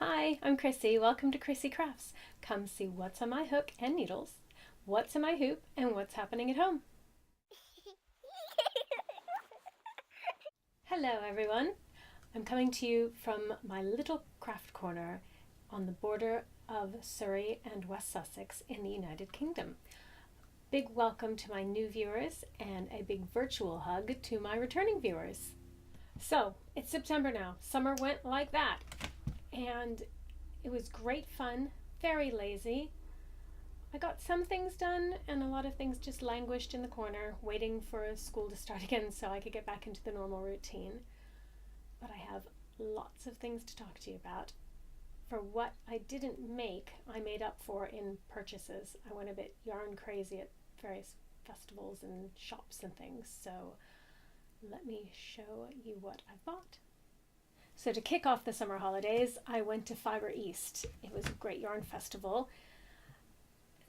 Hi, I'm Chrissy. Welcome to Chrissy Crafts. Come see what's on my hook and needles, what's in my hoop, and what's happening at home. Hello everyone. I'm coming to you from my little craft corner on the border of Surrey and West Sussex in the United Kingdom. Big welcome to my new viewers and a big virtual hug to my returning viewers. So, it's September now. Summer went like that. And it was great fun, very lazy. I got some things done and a lot of things just languished in the corner, waiting for school to start again so I could get back into the normal routine. But I have lots of things to talk to you about. For what I didn't make, I made up for in purchases. I went a bit yarn crazy at various festivals and shops and things, so let me show you what I bought. So to kick off the summer holidays, I went to Fibre East. It was a great yarn festival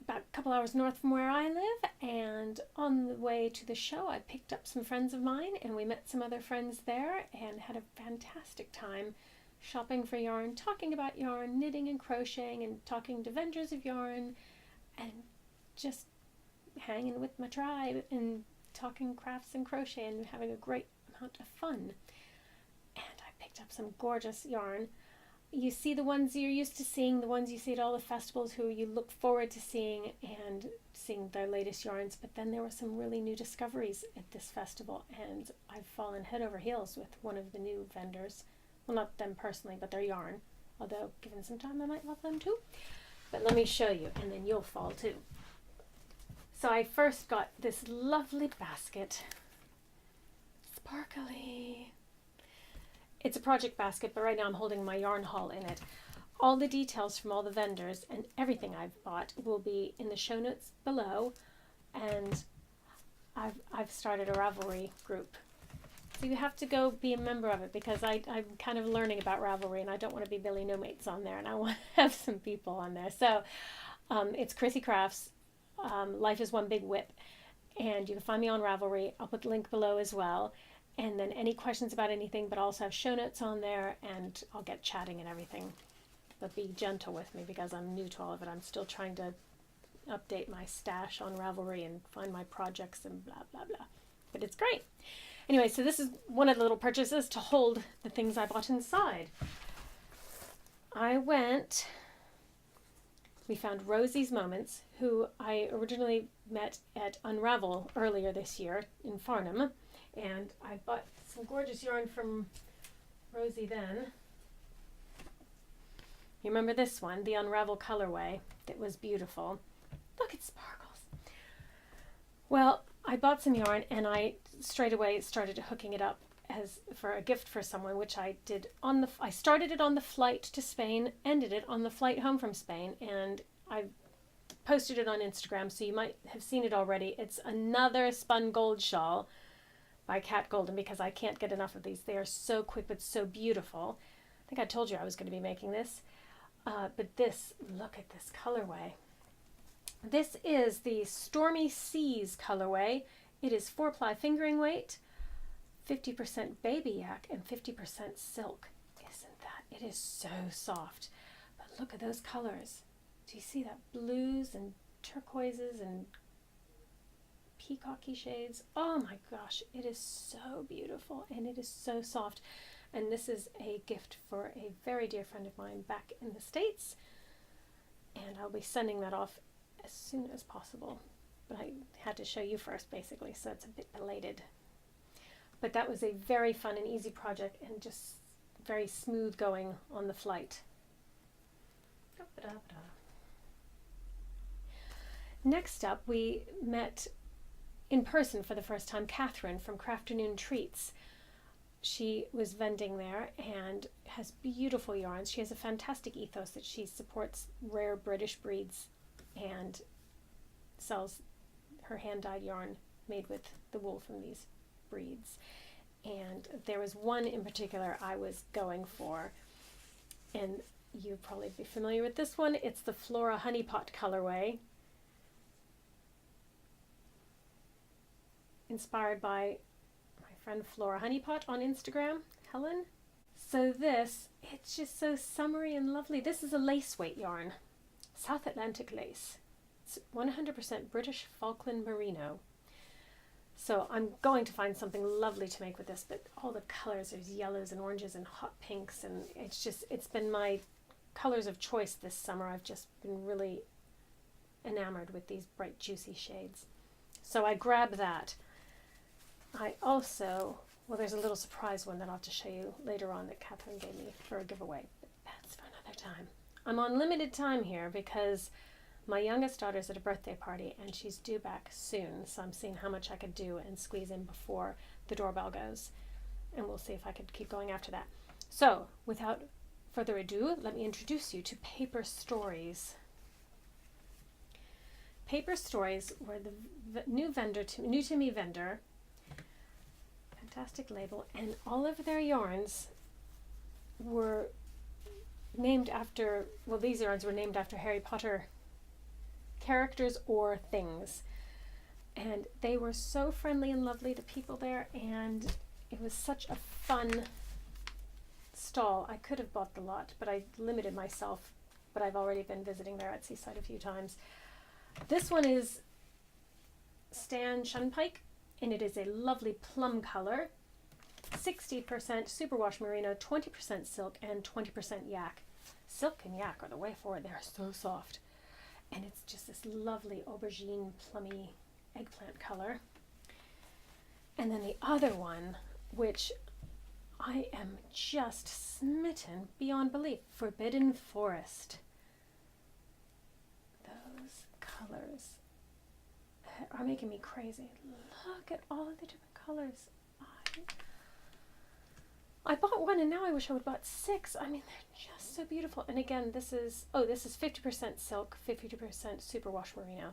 about a couple hours north from where I live, and on the way to the show I picked up some friends of mine and we met some other friends there and had a fantastic time shopping for yarn, talking about yarn, knitting and crocheting, and talking to vendors of yarn, and just hanging with my tribe and talking crafts and crochet and having a great amount of fun. Picked up some gorgeous yarn. You see the ones you're used to seeing, the ones you see at all the festivals who you look forward to seeing and seeing their latest yarns, but then there were some really new discoveries at this festival and I've fallen head over heels with one of the new vendors. Well, not them personally, but their yarn, although given some time I might love them too. But let me show you and then you'll fall too. So I first got this lovely basket, sparkly. It's a project basket, but right now I'm holding my yarn haul in it. All the details from all the vendors and everything I've bought will be in the show notes below, and I've started a Ravelry group. So you have to go be a member of it because I'm kind of learning about Ravelry and I don't want to be Billy No Mates on there and I want to have some people on there. So it's Chrissy Crafts, Life is One Big Whip, and you can find me on Ravelry. I'll put the link below as well. And then any questions about anything, but also have show notes on there and I'll get chatting and everything. But be gentle with me because I'm new to all of it. I'm still trying to update my stash on Ravelry and find my projects and blah, blah, blah. But it's great. Anyway, so this is one of the little purchases to hold the things I bought inside. We found Rosie's Moments, who I originally met at Unravel earlier this year in Farnham. And I bought some gorgeous yarn from Rosie then. You remember this one, the Unravel colorway that was beautiful. Look, it sparkles. Well, I bought some yarn and I straight away started hooking it up as for a gift for someone, which I did I started it on the flight to Spain, ended it on the flight home from Spain, and I posted it on Instagram, so you might have seen it already. It's another spun gold shawl by Cat Golden because I can't get enough of these. They are so quick but so beautiful. I think I told you I was going to be making this. But this, look at this colorway. This is the Stormy Seas colorway. It is 4-ply fingering weight, 50% baby yak and 50% silk. Isn't that? It is so soft. But look at those colors. Do you see that? Blues and turquoises and peacocky shades. Oh my gosh, it is so beautiful and it is so soft. And this is a gift for a very dear friend of mine back in the States, and I'll be sending that off as soon as possible, but I had to show you first basically, so it's a bit belated. But that was a very fun and easy project and just very smooth going on the flight. Next up, we met in person for the first time Catherine from Crafternoon Treats. She was vending there and has beautiful yarns. She has a fantastic ethos that she supports rare British breeds and sells her hand-dyed yarn made with the wool from these breeds. And there was one in particular I was going for, and you'll probably be familiar with this one. It's the Flora Honeypot colorway, inspired by my friend Flora Honeypot on Instagram, Helen. So this, it's just so summery and lovely. This is a lace weight yarn, South Atlantic lace. It's 100% British Falkland Merino. So I'm going to find something lovely to make with this, but all the colors, there's yellows and oranges and hot pinks, and it's been my colors of choice this summer. I've just been really enamored with these bright, juicy shades. So I grabbed that. I also, well, there's a little surprise one that I'll have to show you later on that Catherine gave me for a giveaway, but that's for another time. I'm on limited time here because my youngest daughter's at a birthday party and she's due back soon, so I'm seeing how much I could do and squeeze in before the doorbell goes, and we'll see if I could keep going after that. So without further ado, let me introduce you to Paper Stories. Paper Stories were the new to me vendor. Fantastic label, and all of their yarns were named after, well, these yarns were named after Harry Potter characters or things, and they were so friendly and lovely, the people there, and it was such a fun stall. I could have bought the lot, but I limited myself, but I've already been visiting their Etsy site a few times. This one is Stan Shunpike, and it is a lovely plum color, 60% superwash merino, 20% silk, and 20% yak. Silk and yak are the way forward. They are so soft. And it's just this lovely aubergine, plummy eggplant color. And then the other one, which I am just smitten beyond belief, Forbidden Forest. Those colors are making me crazy. Look at all of the different colors. I bought one and now I wish I would have bought 6. I mean, they're just so beautiful. And again, this is 50% silk, 50% superwash merino.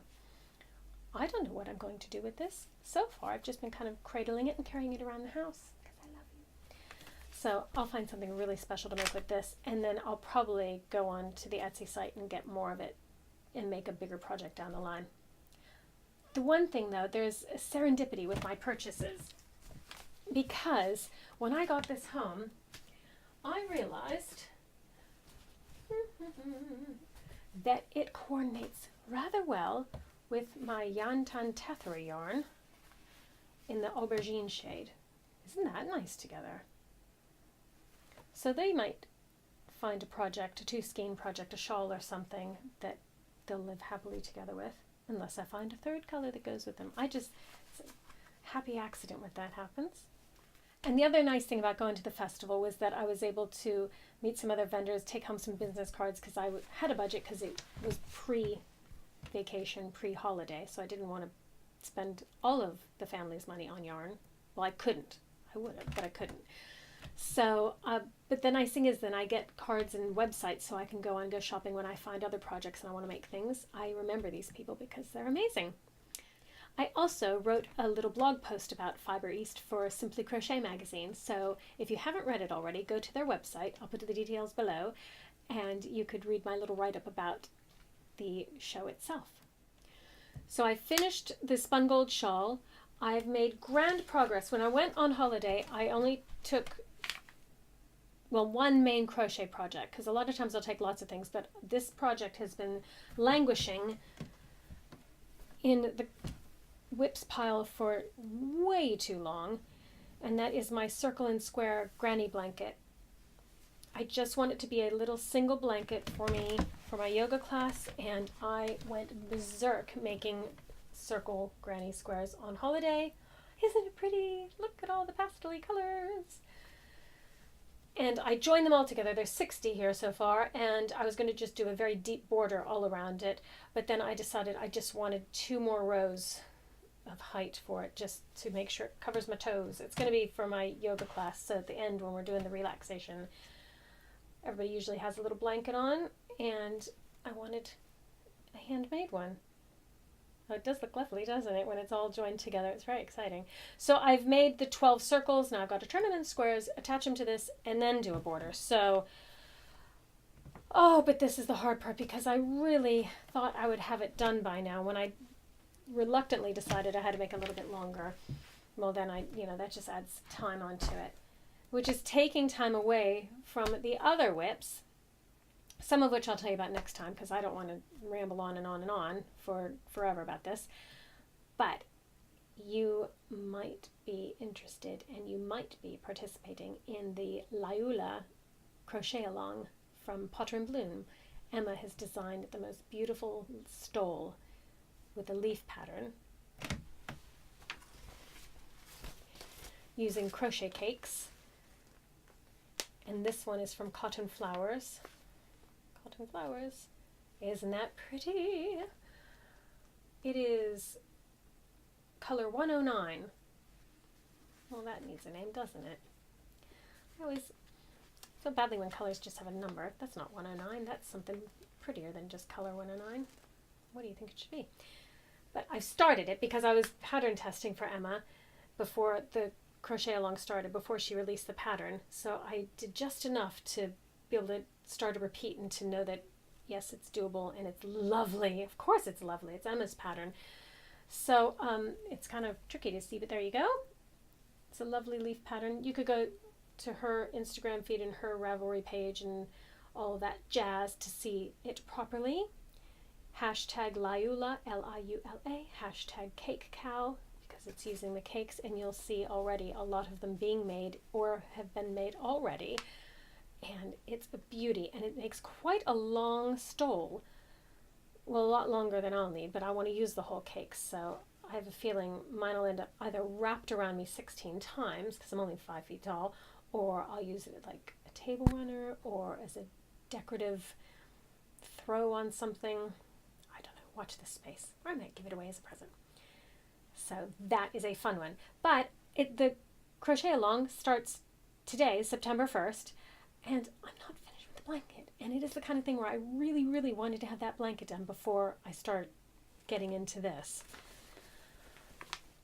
I don't know what I'm going to do with this. So far, I've just been kind of cradling it and carrying it around the house because I love you. So I'll find something really special to make with this, and then I'll probably go on to the Etsy site and get more of it and make a bigger project down the line. The one thing though, there's a serendipity with my purchases, because when I got this home, I realized that it coordinates rather well with my YanTanTethera yarn in the aubergine shade. Isn't that nice together? So they might find a project, a 2-skein project, a shawl or something that they'll live happily together with, unless I find a third color that goes with them. It's a happy accident when that happens. And the other nice thing about going to the festival was that I was able to meet some other vendors, take home some business cards, because I had a budget because it was pre-vacation, pre-holiday, so I didn't want to spend all of the family's money on yarn. Well, I couldn't. I would have, but I couldn't. So, but the nice thing is then I get cards and websites so I can go shopping when I find other projects and I want to make things. I remember these people because they're amazing. I also wrote a little blog post about Fibre East for Simply Crochet magazine, so if you haven't read it already, go to their website. I'll put the details below, and you could read my little write-up about the show itself. So I finished the spun gold shawl. I've made grand progress. When I went on holiday, I only took, well, one main crochet project, because a lot of times I'll take lots of things, but this project has been languishing in the whips pile for way too long, and that is my circle and square granny blanket. I just want it to be a little single blanket for me for my yoga class, and I went berserk making circle granny squares on holiday. Isn't it pretty? Look at all the pastel-y colors. And I joined them all together. There's 60 here so far, and I was going to just do a very deep border all around it, but then I decided I just wanted 2 more rows of height for it, just to make sure it covers my toes. It's going to be for my yoga class, so at the end when we're doing the relaxation, everybody usually has a little blanket on, and I wanted a handmade one. Oh, it does look lovely, doesn't it, when it's all joined together? It's very exciting. So I've made the 12 circles. Now I've got to trim them in squares, attach them to this, and then do a border. So, oh, but this is the hard part, because I really thought I would have it done by now. When I reluctantly decided I had to make a little bit longer, well, then that just adds time onto it. which is taking time away from the other whips, some of which I'll tell you about next time because I don't want to ramble on and on and on for forever about this. But you might be interested and you might be participating in the Liula crochet along from Potter and Bloom. Emma has designed the most beautiful stole with a leaf pattern using crochet cakes, and this one is from Cotton Flowers. Cotton Flowers, isn't that pretty? It is color 109. Well, that needs a name, doesn't it? I always feel badly when colors just have a number. That's not 109. That's something prettier than just color 109. What do you think it should be? But I started it because I was pattern testing for Emma before the crochet along started, before she released the pattern. So I did just enough to be able to start a repeat and to know that yes, it's doable and it's lovely. Of course it's lovely. It's Emma's pattern. So it's kind of tricky to see, but there you go. It's a lovely leaf pattern. You could go to her Instagram feed and her Ravelry page and all that jazz to see it properly. Hashtag Liula, Liula, hashtag cake cow, because it's using the cakes, and you'll see already a lot of them being made or have been made already. And it's a beauty, and it makes quite a long stole. Well, a lot longer than I'll need, but I want to use the whole cake, so I have a feeling mine will end up either wrapped around me 16 times, because I'm only 5 feet tall, or I'll use it like a table runner or as a decorative throw on something. I don't know, watch this space. Or I might give it away as a present. So that is a fun one. But the crochet along starts today, September 1st, and I'm not finished with the blanket. And it is the kind of thing where I really, really wanted to have that blanket done before I start getting into this.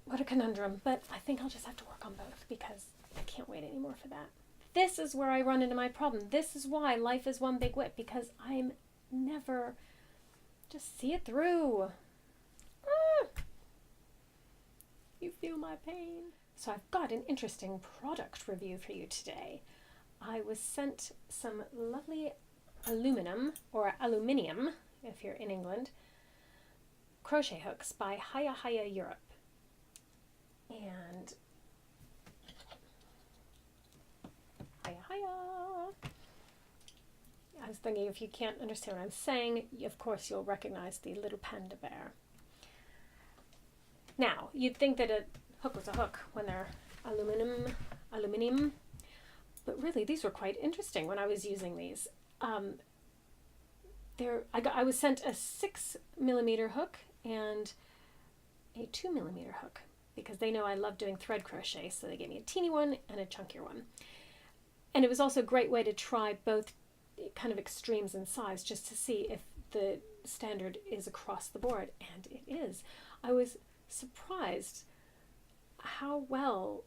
What a conundrum, but I think I'll just have to work on both because I can't wait anymore for that. This is where I run into my problem. This is why life is one big whip, because I'm never just see it through. You feel my pain. So I've got an interesting product review for you today. I was sent some lovely aluminium if you're in England, crochet hooks by HiyaHiya Europe. And HiyaHiya. I was thinking if you can't understand what I'm saying, of course you'll recognize the little panda bear. Now, you'd think that a hook was a hook when they're aluminium, but really these were quite interesting when I was using these. I was sent a 6mm hook and a 2mm hook because they know I love doing thread crochet, so they gave me a teeny one and a chunkier one. And it was also a great way to try both kind of extremes in size just to see if the standard is across the board, and it is. I was surprised how well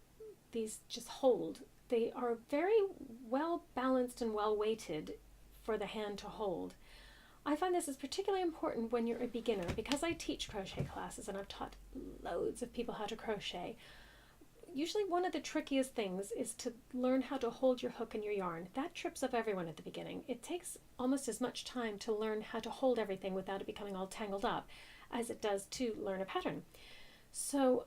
these just hold. They are very well balanced and well weighted for the hand to hold. I find this is particularly important when you're a beginner because I teach crochet classes and I've taught loads of people how to crochet. Usually one of the trickiest things is to learn how to hold your hook and your yarn. That trips up everyone at the beginning. It takes almost as much time to learn how to hold everything without it becoming all tangled up as it does to learn a pattern. So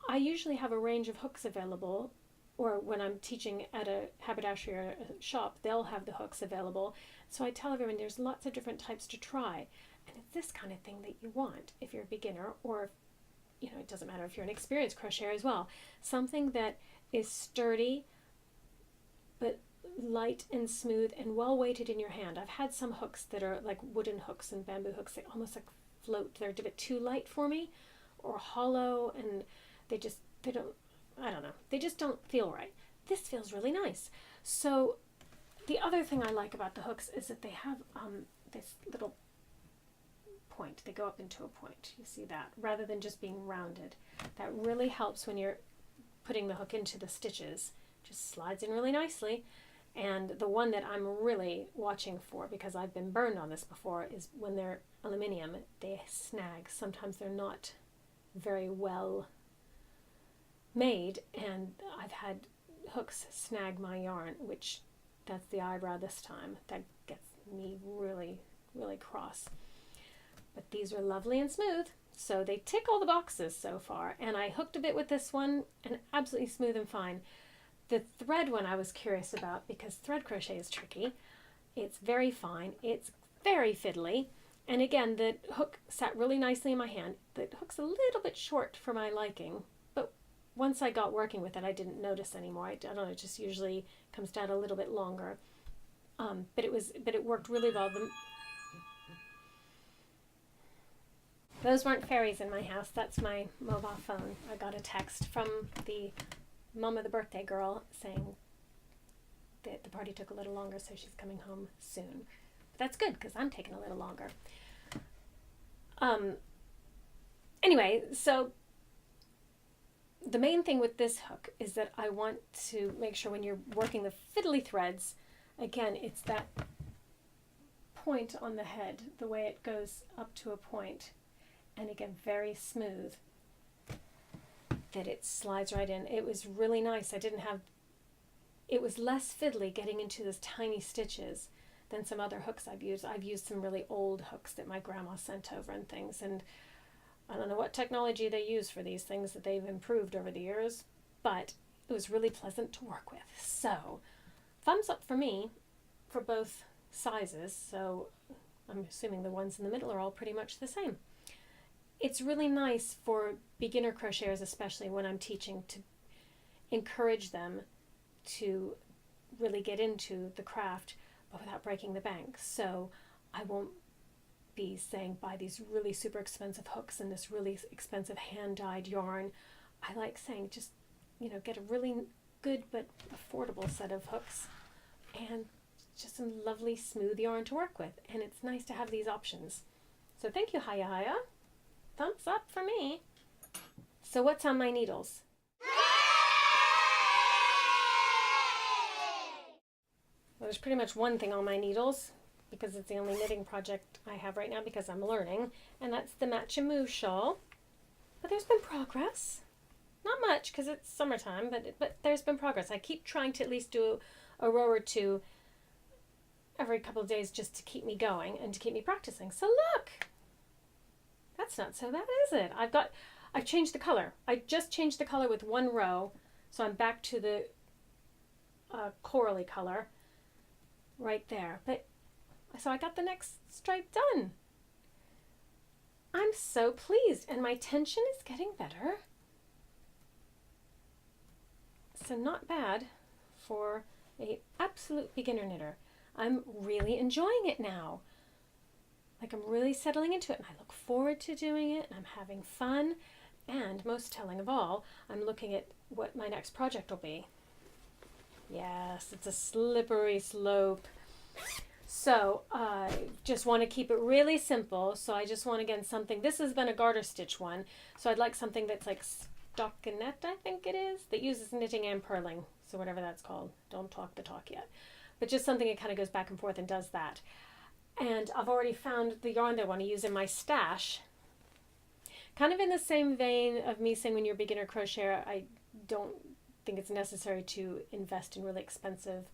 I usually have a range of hooks available, or when I'm teaching at a haberdashery or a shop, they'll have the hooks available. So I tell everyone there's lots of different types to try. And it's this kind of thing that you want if you're a beginner, or it doesn't matter if you're an experienced crocheter as well. Something that is sturdy, but light and smooth and well weighted in your hand. I've had some hooks that are like wooden hooks and bamboo hooks that almost like float. They're a bit too light for me, or hollow, and they just don't feel right. This feels really nice. So the other thing I like about the hooks is that they have this little point. They go up into a point. You see that? Rather than just being rounded. That really helps when you're putting the hook into the stitches. Just slides in really nicely. And the one that I'm really watching for, because I've been burned on this before, is when they're aluminium, they snag. Sometimes they're not very well made, and I've had hooks snag my yarn, which that's the eyebrow this time. That gets me really, really cross. But these are lovely and smooth, so they tick all the boxes so far. And I hooked a bit with this one, and absolutely smooth and fine. The thread one I was curious about, because thread crochet is tricky. It's very fine, it's very fiddly, and again, the hook sat really nicely in my hand. The hook's a little bit short for my liking, but once I got working with it, I didn't notice anymore. I don't know, it just usually comes down a little bit longer. But it worked really well. Those weren't fairies in my house. That's my mobile phone. I got a text from the mom of the birthday girl saying that the party took a little longer, so she's coming home soon. But that's good, because I'm taking a little longer. Anyway, so the main thing with this hook is that I want to make sure when you're working the fiddly threads, again, it's that point on the head, the way it goes up to a point, and again, very smooth, that it slides right in. It was really nice. It was less fiddly getting into those tiny stitches than some other hooks I've used. I've used some really old hooks that my grandma sent over and things, and I don't know what technology they use for these things that they've improved over the years, but it was really pleasant to work with. So, thumbs up for me for both sizes, so I'm assuming the ones in the middle are all pretty much the same. It's really nice for beginner crocheters, especially when I'm teaching, to encourage them to really get into the craft, but without breaking the bank. So I won't be saying buy these really super expensive hooks and this really expensive hand-dyed yarn. I like saying just, get a really good but affordable set of hooks and just some lovely smooth yarn to work with. And it's nice to have these options. So thank you, HiyaHiya. Thumbs up for me. So what's on my needles? Well, there's pretty much one thing on my needles, because it's the only knitting project I have right now because I'm learning, and that's the Match and Move shawl. But there's been progress. Not much, because it's summertime, but there's been progress. I keep trying to at least do a row or two every couple of days just to keep me going and to keep me practicing. So look! That's not so bad, is it? I've changed the color. I just changed the color with one row, so I'm back to the corally color right there. But so I got the next stripe done. I'm so pleased, and my tension is getting better. So not bad for an absolute beginner knitter. I'm really enjoying it now. Like, I'm really settling into it, and I look forward to doing it, and I'm having fun, and most telling of all, I'm looking at what my next project will be. Yes, it's a slippery slope. So I just want to keep it really simple. So I just want, again, something, this has been a garter stitch one, so I'd like something that's like stockinette, I think it is, that uses knitting and purling, so whatever that's called. Don't talk the talk yet. But just something that kind of goes back and forth and does that. And I've already found the yarn that I want to use in my stash. Kind of in the same vein of me saying when you're a beginner crocheter, I don't think it's necessary to invest in really expensive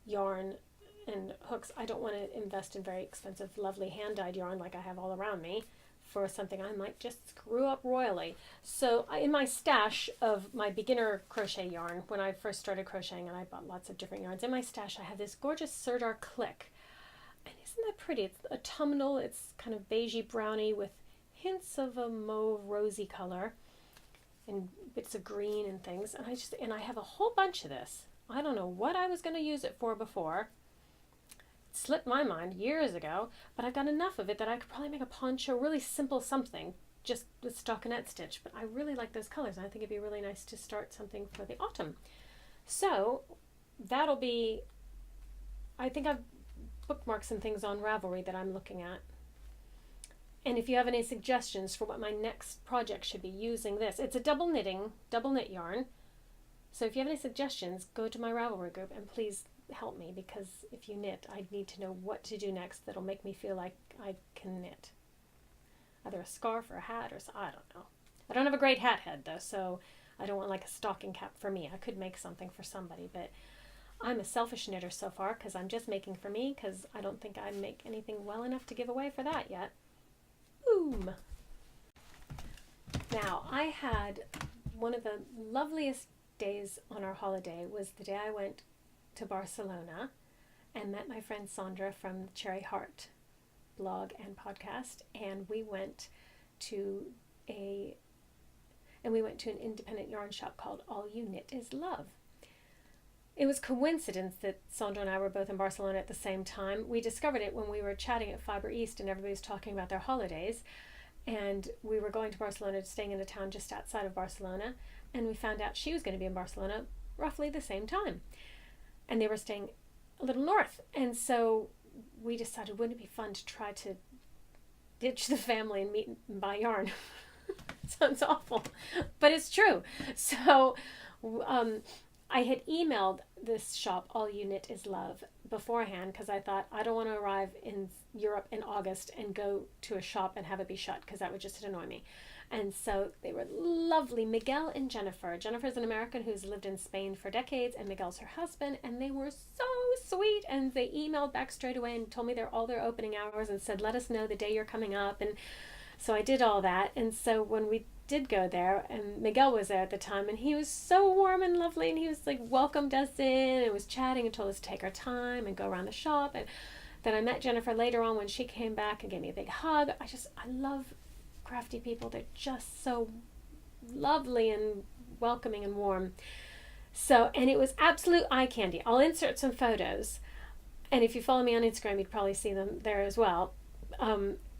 yarn and hooks. I don't want to invest in very expensive, lovely hand-dyed yarn like I have all around me for something I might just screw up royally. So in my stash of my beginner crochet yarn, when I first started crocheting and I bought lots of different yarns, in my stash I have this gorgeous Sirdar click. And isn't that pretty? It's autumnal, it's kind of beigey browny with hints of a mauve rosy color and bits of green and things. And I have a whole bunch of this. I don't know what I was going to use it for before. It slipped my mind years ago, but I've got enough of it that I could probably make a poncho, really simple something, just with stockinette stitch. But I really like those colors, and I think it'd be really nice to start something for the autumn. So that'll be, I think I've bookmarked some things on Ravelry that I'm looking at. And if you have any suggestions for what my next project should be using this, it's a double knit yarn. So if you have any suggestions, go to my Ravelry group and please help me, because if you knit, I need to know what to do next that'll make me feel like I can knit. Either a scarf or a hat or I don't know. I don't have a great hat head though, so I don't want like a stocking cap for me. I could make something for somebody, but I'm a selfish knitter so far because I'm just making for me because I don't think I make anything well enough to give away for that yet. Boom! Now, I had one of the loveliest days on our holiday was the day I went to Barcelona and met my friend Sandra from Cherry Heart blog and podcast, and we went to an independent yarn shop called All You Knit Is Love. It was coincidence that Sandra and I were both in Barcelona at the same time. We discovered it when we were chatting at Fibre East and everybody was talking about their holidays, and we were going to Barcelona, staying in a town just outside of Barcelona, and we found out she was going to be in Barcelona roughly the same time, and they were staying a little north, and so we decided, wouldn't it be fun to try to ditch the family and meet and buy yarn? Sounds awful, but it's true. So I had emailed this shop, All You Knit Is Love, beforehand because I thought I don't want to arrive in Europe in August and go to a shop and have it be shut because that would just annoy me. And so they were lovely, Miguel and Jennifer. Jennifer's an American who's lived in Spain for decades, and Miguel's her husband, and they were so sweet, and they emailed back straight away and told me all their opening hours and said, let us know the day you're coming up. And so I did all that, and so when we did go there, and Miguel was there at the time, and he was so warm and lovely, and he was like welcomed us in and was chatting and told us to take our time and go around the shop. And then I met Jennifer later on when she came back and gave me a big hug. I love crafty people. They're just so lovely and welcoming and warm. So, and it was absolute eye candy. I'll insert some photos, and if you follow me on Instagram, you'd probably see them there as well.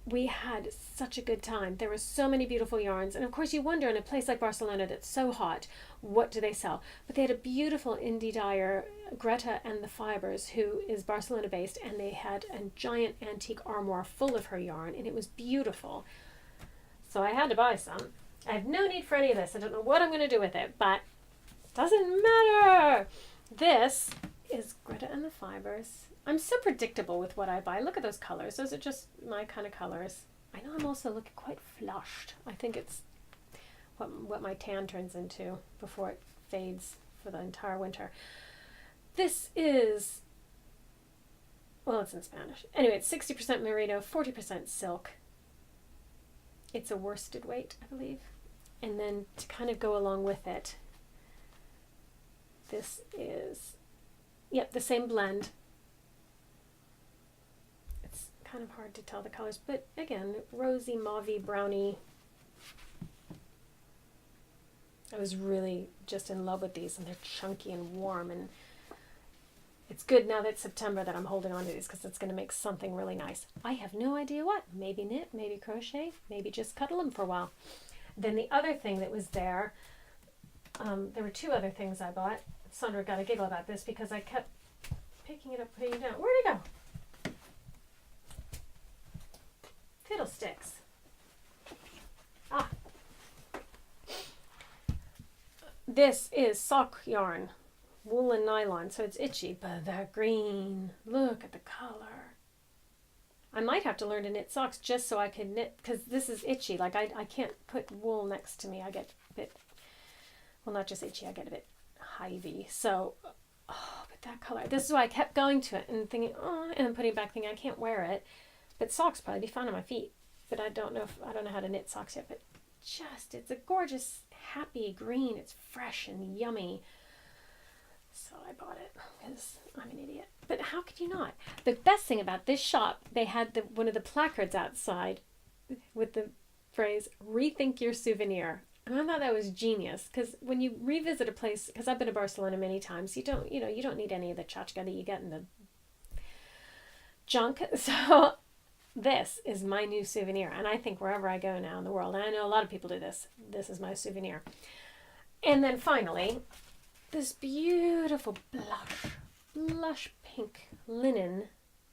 We had such a good time. There were so many beautiful yarns, and of course you wonder, in a place like Barcelona that's so hot, what do they sell? But they had a beautiful indie dyer, Greta and the Fibers, who is Barcelona based, and they had a giant antique armoire full of her yarn, and it was beautiful. So I had to buy some. I have no need for any of this. I don't know what I'm going to do with it, but it doesn't matter. This is Greta and the Fibers. I'm so predictable with what I buy. Look at those colors. Those are just my kind of colors. I know I'm also looking quite flushed. I think it's what my tan turns into before it fades for the entire winter. This is, well, it's in Spanish. Anyway, it's 60% merino, 40% silk. It's a worsted weight, I believe. And then to kind of go along with it, this is, yep, the same blend. It's kind of hard to tell the colors, but again, rosy, mauvey, browny. I was really just in love with these, and they're chunky and warm, and it's good now that it's September that I'm holding on to these because it's going to make something really nice. I have no idea what. Maybe knit, maybe crochet, maybe just cuddle them for a while. Then the other thing that was there were two other things I bought. Sandra got a giggle about this because I kept picking it up, putting it down. Where'd it go? Fiddlesticks. Ah. This is sock yarn. Wool and nylon, so it's itchy, but that green, look at the color. I might have to learn to knit socks just so I can knit, because this is itchy. Like I can't put wool next to me. I get a bit, well, not just itchy, I get a bit hivey. So, oh, but that color, this is why I kept going to it and thinking, oh, and then putting it back thinking I can't wear it. But socks probably be fine on my feet. But I don't know how to knit socks yet, but it's a gorgeous, happy green. It's fresh and yummy. So I bought it because I'm an idiot. But how could you not? The best thing about this shop, they had one of the placards outside with the phrase, rethink your souvenir. And I thought that was genius because when you revisit a place, because I've been to Barcelona many times, you don't need any of the tchotchke that you get in the junk. So this is my new souvenir. And I think wherever I go now in the world, and I know a lot of people do this is my souvenir. And then finally, this beautiful blush pink linen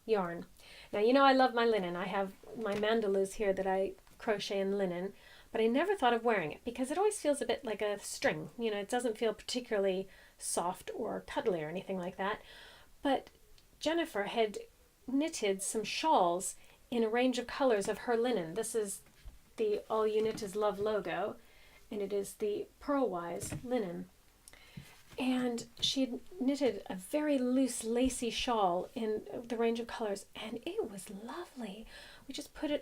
yarn. Now, you know I love my linen. I have my mandalas here that I crochet in linen, but I never thought of wearing it because it always feels a bit like a string. You know, it doesn't feel particularly soft or cuddly or anything like that. But Jennifer had knitted some shawls in a range of colors of her linen. This is the All You Knit Is Love logo. and it is the Pearlwise linen. And she had knitted a very loose, lacy shawl in the range of colors, and it was lovely.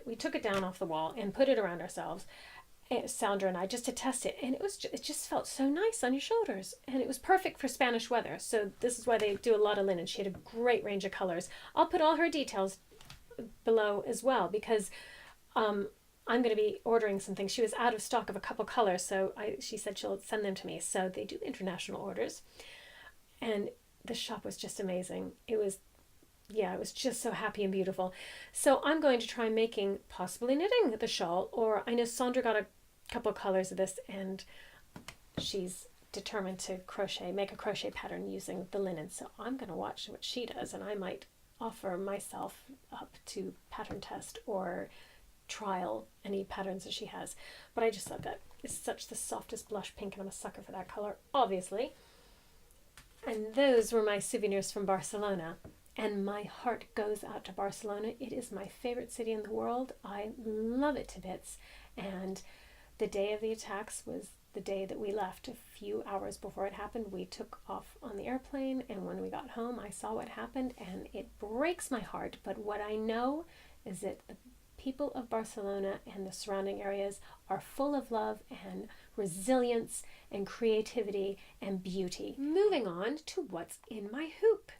We took it down off the wall and put it around ourselves, Sandra and I, just to test it, and it just felt so nice on your shoulders, and it was perfect for Spanish weather. So this is why they do a lot of linen. She had a great range of colors. I'll put all her details below as well, because I'm going to be ordering some things. She was out of stock of a couple colors, so she said she'll send them to me. So they do international orders, and the shop was just amazing. It was just so happy and beautiful. So I'm going to try possibly knitting the shawl, or I know Sandra got a couple colors of this, and she's determined to make a crochet pattern using the linen. So I'm going to watch what she does, and I might offer myself up to pattern test or trial any patterns that she has. But I just thought that is such the softest blush pink, and I'm a sucker for that color, obviously. And those were my souvenirs from Barcelona. And my heart goes out to Barcelona. It is my favorite city in the world. I love it to bits. And the day of the attacks was the day that we left. A few hours before it happened, we took off on the airplane. And when we got home, I saw what happened. And it breaks my heart. But what I know is that the people of Barcelona and the surrounding areas are full of love and resilience and creativity and beauty. Moving on to what's in my hoop.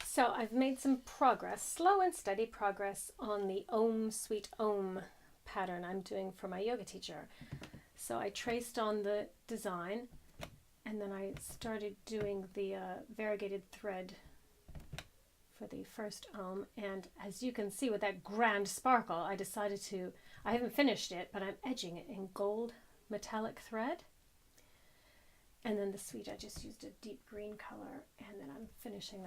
So I've made some progress, slow and steady progress, on the Om Sweet Om pattern I'm doing for my yoga teacher. So I traced on the design, and then I started doing the variegated thread for the first Om. And as you can see with that grand sparkle, I haven't finished it, but I'm edging it in gold metallic thread. And then the sweet, I just used a deep green color, and then I'm finishing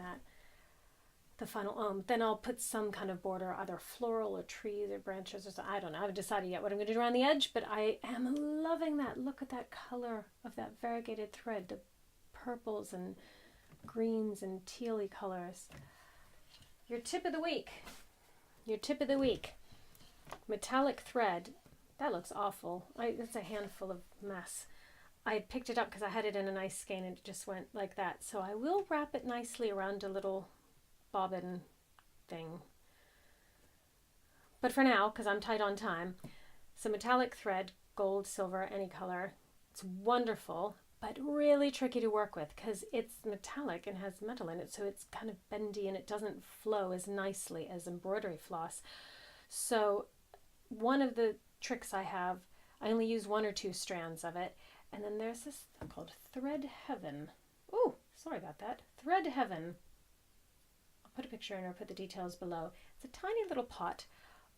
the final Om. Then I'll put some kind of border, either floral or trees or branches or something. I don't know. I haven't decided yet what I'm going to do around the edge, but I am loving that. Look at that color of that variegated thread, the purples and greens and tealy colors. Your tip of the week. Metallic thread. That looks awful. That's a handful of mess. I picked it up because I had it in a nice skein, and it just went like that. So I will wrap it nicely around a little bobbin thing. But for now, because I'm tight on time, some metallic thread, gold, silver, any color. It's wonderful, but really tricky to work with because it's metallic and has metal in it, so it's kind of bendy and it doesn't flow as nicely as embroidery floss. So one of the tricks I have, I only use 1 or 2 strands of it. And then there's this called Thread Heaven. Oh, sorry about that. Thread Heaven. I'll put a picture in or put the details below. It's a tiny little pot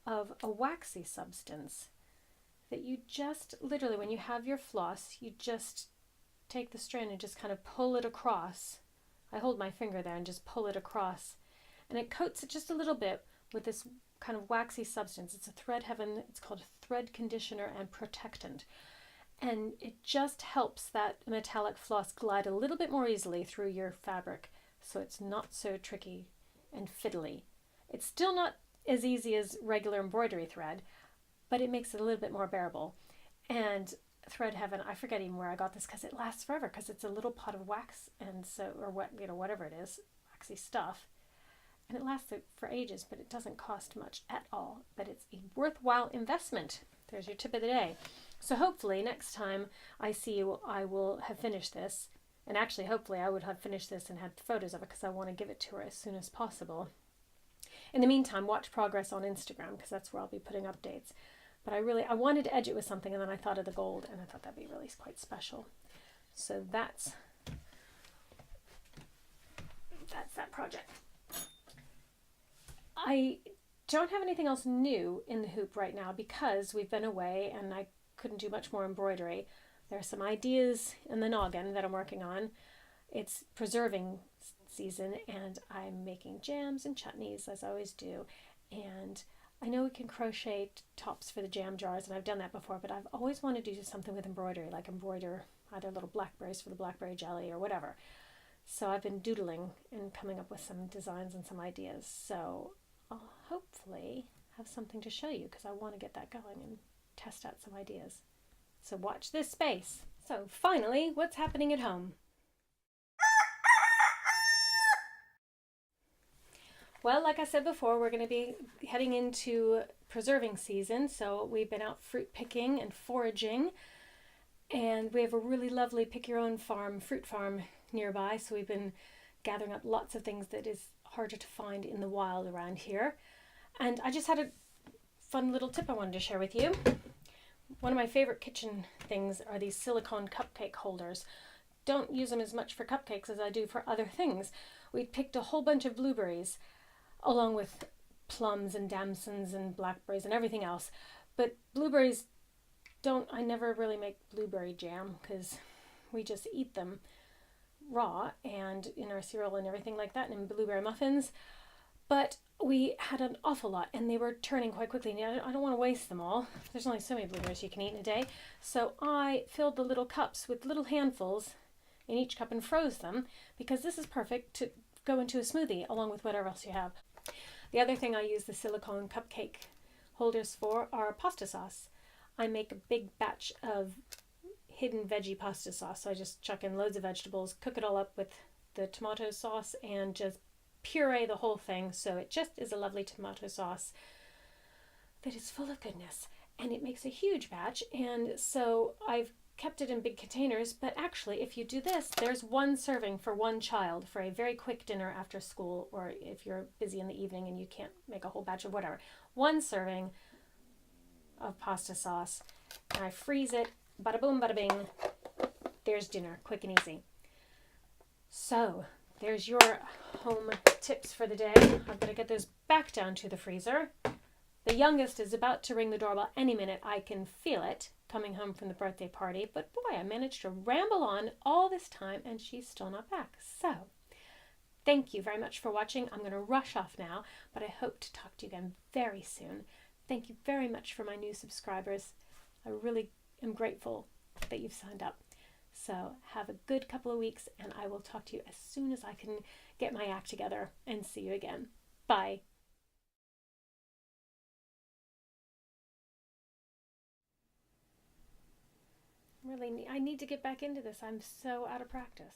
of a waxy substance that you just, literally, when you have your floss, you just take the strand and just kind of pull it across. I hold my finger there and just pull it across. And it coats it just a little bit with this kind of waxy substance. It's a Thread Heaven. It's called a thread conditioner and protectant. And it just helps that metallic floss glide a little bit more easily through your fabric, so it's not so tricky and fiddly. It's still not as easy as regular embroidery thread, but it makes it a little bit more bearable. And Thread Heaven, I forget even where I got this because it lasts forever, because it's a little pot of wax, and so, or what, whatever it is, waxy stuff, and it lasts for ages, but it doesn't cost much at all. But it's a worthwhile investment. There's your tip of the day. So hopefully next time I see you, I will have finished this. And actually, hopefully I would have finished this and had photos of it, because I want to give it to her as soon as possible. In the meantime, watch progress on Instagram, because that's where I'll be putting updates. But I wanted to edge it with something, and then I thought of the gold, and I thought that'd be really quite special. So that's that project. I don't have anything else new in the hoop right now because we've been away and I couldn't do much more embroidery. There are some ideas in the noggin that I'm working on. It's preserving season, and I'm making jams and chutneys, as I always do. And I know we can crochet tops for the jam jars, and I've done that before, but I've always wanted to do something with embroidery, like embroider either little blackberries for the blackberry jelly or whatever. So I've been doodling and coming up with some designs and some ideas. So hopefully have something to show you because I want to get that going and test out some ideas. So watch this space. So finally, what's happening at home? Well, like I said before, we're going to be heading into preserving season. So we've been out fruit picking and foraging. And we have a really lovely pick your own farm, fruit farm nearby. So we've been gathering up lots of things that is harder to find in the wild around here. And I just had a fun little tip I wanted to share with you. One of my favorite kitchen things are these silicone cupcake holders. Don't use them as much for cupcakes as I do for other things. We picked a whole bunch of blueberries along with plums and damsons and blackberries and everything else. But blueberries I never really make blueberry jam because we just eat them raw and in our cereal and everything like that and in blueberry muffins. But we had an awful lot and they were turning quite quickly. And I don't want to waste them all. There's only so many blueberries you can eat in a day. So I filled the little cups with little handfuls in each cup and froze them because this is perfect to go into a smoothie along with whatever else you have. The other thing I use the silicone cupcake holders for are pasta sauce. I make a big batch of hidden veggie pasta sauce. So I just chuck in loads of vegetables, cook it all up with the tomato sauce and just puree the whole thing. So it just is a lovely tomato sauce that is full of goodness. And it makes a huge batch. And so I've kept it in big containers, but actually if you do this, there's one serving for one child for a very quick dinner after school, or if you're busy in the evening and you can't make a whole batch of whatever. One serving of pasta sauce, and I freeze it, bada boom, bada bing, there's dinner, quick and easy. So there's your home tips for the day. I'm gonna get those back down to the freezer. The youngest is about to ring the doorbell any minute. I can feel it coming home from the birthday party, but boy, I managed to ramble on all this time and she's still not back. So thank you very much for watching. I'm going to rush off now, but I hope to talk to you again very soon. Thank you very much for my new subscribers. I really am grateful that you've signed up. So have a good couple of weeks and I will talk to you as soon as I can get my act together and see you again. Bye. I need to get back into this. I'm so out of practice.